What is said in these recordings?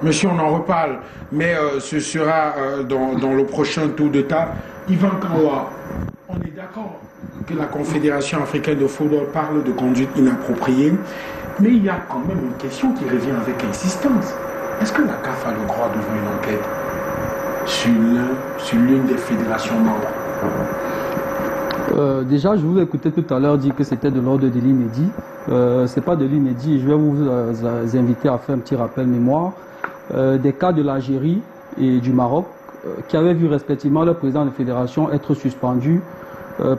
Monsieur, on en reparle, mais ce sera dans le prochain tour de table. Yvan Kanwa, on est d'accord que la Confédération africaine de football parle de conduite inappropriée, mais il y a quand même une question qui revient avec insistance. Est-ce que la CAF a le droit d'ouvrir une enquête sur l'une des fédérations membres? Déjà, je vous ai écouté tout à l'heure dire que c'était de l'ordre de l'inédit. C'est pas de l'inédit. Je vais vous inviter à faire un petit rappel mémoire des cas de l'Algérie et du Maroc qui avaient vu respectivement leur président de fédération être suspendu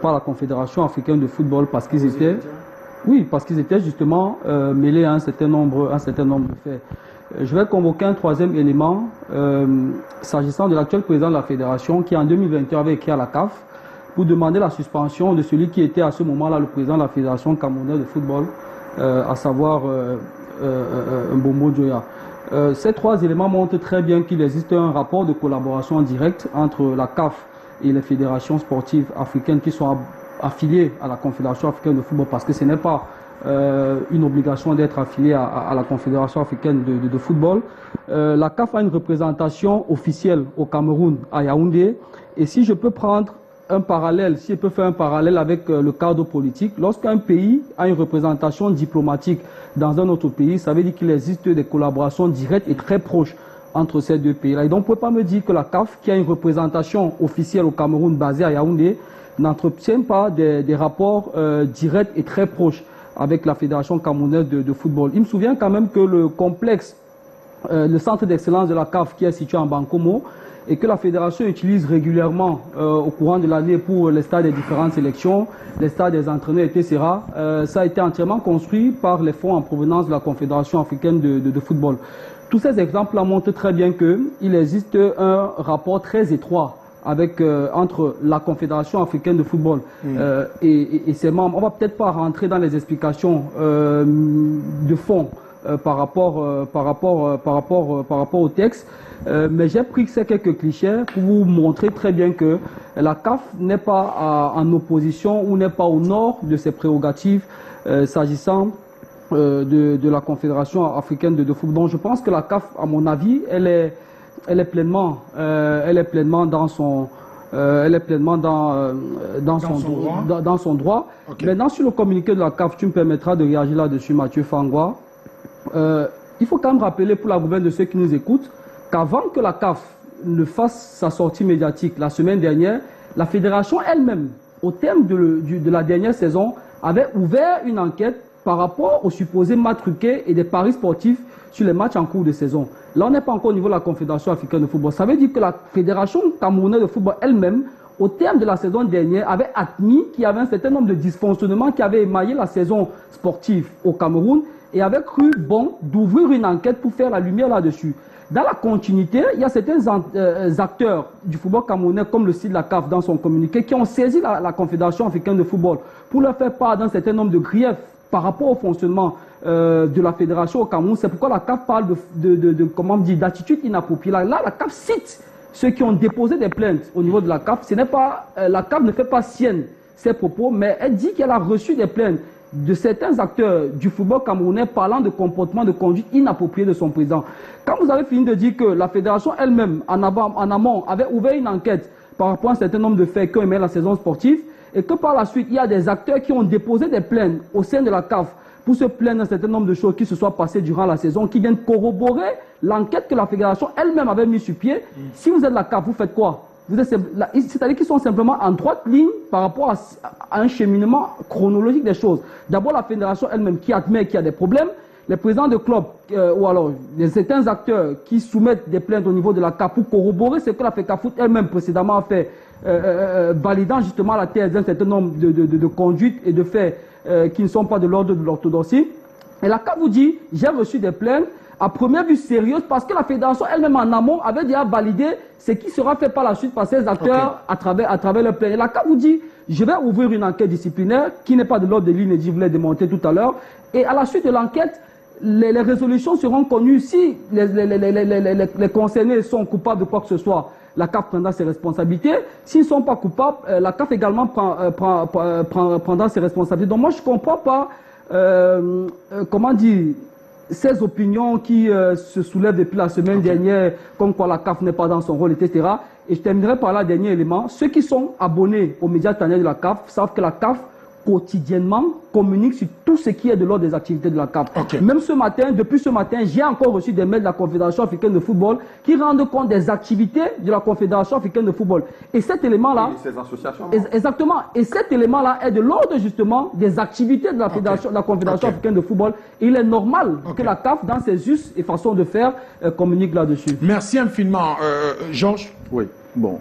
par la Confédération africaine de football parce qu'ils étaient, justement mêlés à un certain nombre de faits. Je vais convoquer un troisième élément s'agissant de l'actuel président de la fédération qui en 2021 avait écrit à la CAF pour demander la suspension de celui qui était à ce moment-là le président de la fédération camerounaise de football, à savoir Mbombo Djoya. Ces trois éléments montrent très bien qu'il existe un rapport de collaboration directe entre la CAF et les fédérations sportives africaines qui sont affiliées à la Confédération africaine de football, parce que ce n'est pas une obligation d'être affilié à la Confédération africaine de football. La CAF a une représentation officielle au Cameroun, à Yaoundé, et si je peux prendre un parallèle, si je peux faire un parallèle avec le cadre politique, lorsqu'un pays a une représentation diplomatique dans un autre pays, ça veut dire qu'il existe des collaborations directes et très proches entre ces deux pays-là. Et donc, on ne peut pas me dire que la CAF, qui a une représentation officielle au Cameroun basée à Yaoundé, n'entretient pas des rapports directs et très proches avec la Fédération camerounaise de football. Il me souvient quand même que le complexe, le centre d'excellence de la CAF qui est situé en Bankomo, et que la fédération utilise régulièrement au courant de l'année pour les stades des différentes sélections, les stades des entraîneurs, etc. Ça a été entièrement construit par les fonds en provenance de la Confédération africaine de football. Tous ces exemples-là montrent très bien qu'il existe un rapport très étroit entre la Confédération africaine de football et ses membres. On va peut-être pas rentrer dans les explications de fond par rapport au texte, mais j'ai pris ces quelques clichés pour vous montrer très bien que la CAF n'est pas en opposition ou n'est pas au nord de ses prérogatives s'agissant de la Confédération africaine de football. Donc je pense que la CAF, à mon avis, elle est pleinement dans son droit. Okay. Maintenant, sur le communiqué de la CAF, tu me permettras de réagir là-dessus, Mathieu Fangwa. Il faut quand même rappeler pour la gouverne de ceux qui nous écoutent qu'avant que la CAF ne fasse sa sortie médiatique la semaine dernière, la fédération elle-même, au terme de la dernière saison, avait ouvert une enquête par rapport aux supposés matchs truqués et des paris sportifs sur les matchs en cours de saison. Là, on n'est pas encore au niveau de la Confédération africaine de football. Ça veut dire que la Fédération camerounaise de football elle-même, au terme de la saison dernière, avait admis qu'il y avait un certain nombre de dysfonctionnements qui avaient émaillé la saison sportive au Cameroun et avait cru bon d'ouvrir une enquête pour faire la lumière là-dessus. Dans la continuité, il y a certains acteurs du football camerounais, comme le site de la CAF dans son communiqué, qui ont saisi la Confédération africaine de football pour leur faire part d'un certain nombre de griefs par rapport au fonctionnement de la fédération au Cameroun. C'est pourquoi la CAF parle d'attitude inappropriée. Là, la CAF cite ceux qui ont déposé des plaintes au niveau de la CAF. La CAF ne fait pas sienne ses propos, mais elle dit qu'elle a reçu des plaintes de certains acteurs du football camerounais parlant de comportement de conduite inapproprié de son président. Quand vous avez fini de dire que la fédération elle-même, en amont, avait ouvert une enquête par rapport à un certain nombre de faits qui ont émaillé la saison sportive, et que par la suite, il y a des acteurs qui ont déposé des plaintes au sein de la CAF pour se plaindre d'un certain nombre de choses qui se soient passées durant la saison, qui viennent corroborer l'enquête que la fédération elle-même avait mise sur pied. Si vous êtes la CAF, vous faites quoi? C'est-à-dire qu'ils sont simplement en droite ligne par rapport à un cheminement chronologique des choses. D'abord, la fédération elle-même qui admet qu'il y a des problèmes, les présidents de clubs ou alors certains acteurs qui soumettent des plaintes au niveau de la CAF pour corroborer ce que la FECAFOOT elle-même précédemment a fait, validant justement la thèse d'un certain nombre de conduites et de faits qui ne sont pas de l'ordre de l'orthodoxie. Et la CAF vous dit, j'ai reçu des plaintes à première vue sérieuses parce que la fédération elle-même en amont avait déjà validé ce qui sera fait par la suite par ces acteurs à travers le plaintes. Et la CAF vous dit, je vais ouvrir une enquête disciplinaire qui n'est pas de l'ordre de l'inédit, vous l'avez démontré tout à l'heure. Et à la suite de l'enquête, les résolutions seront connues. Si les concernés sont coupables de quoi que ce soit, la CAF prendra ses responsabilités. S'ils ne sont pas coupables, la CAF également prendra ses responsabilités. Donc moi, je ne comprends pas, ces opinions qui se soulèvent depuis la semaine dernière, comme quoi la CAF n'est pas dans son rôle, etc. Et je terminerai par là, dernier élément. Ceux qui sont abonnés aux médias tanniers de la CAF savent que la CAF quotidiennement communique sur tout ce qui est de l'ordre des activités de la CAF. Même ce matin, depuis ce matin, j'ai encore reçu des mails de la Confédération africaine de football qui rendent compte des activités de la Confédération africaine de football. Et cet élément-là... Et ces associations. Exactement. Et cet élément-là est de l'ordre justement des activités de la, Fédération, de la Confédération africaine de football. Et il est normal que la CAF, dans ses us et façons de faire, communique là-dessus. Merci infiniment. Georges. Oui, bon.